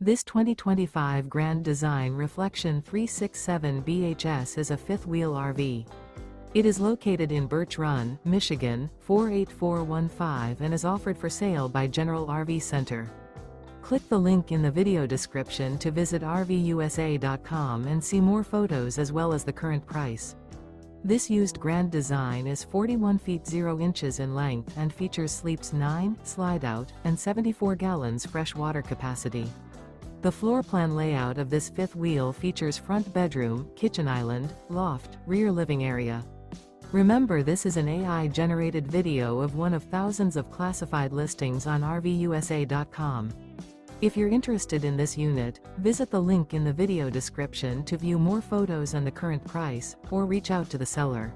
This 2025 Grand Design Reflection 367 BHS is a fifth-wheel RV. It is located in Birch Run, Michigan, 48415 and is offered for sale by General RV Center. Click the link in the video description to visit RVUSA.com and see more photos as well as the current price. This used Grand Design is 41 feet 0 inches in length and features sleeps 9, Slideout, and 74 gallons fresh water capacity. The floor plan layout of this fifth wheel features front bedroom, kitchen island, loft, rear living area. Remember, this is an AI-generated video of one of thousands of classified listings on RVUSA.com. If you're interested in this unit, visit the link in the video description to view more photos and the current price, or reach out to the seller.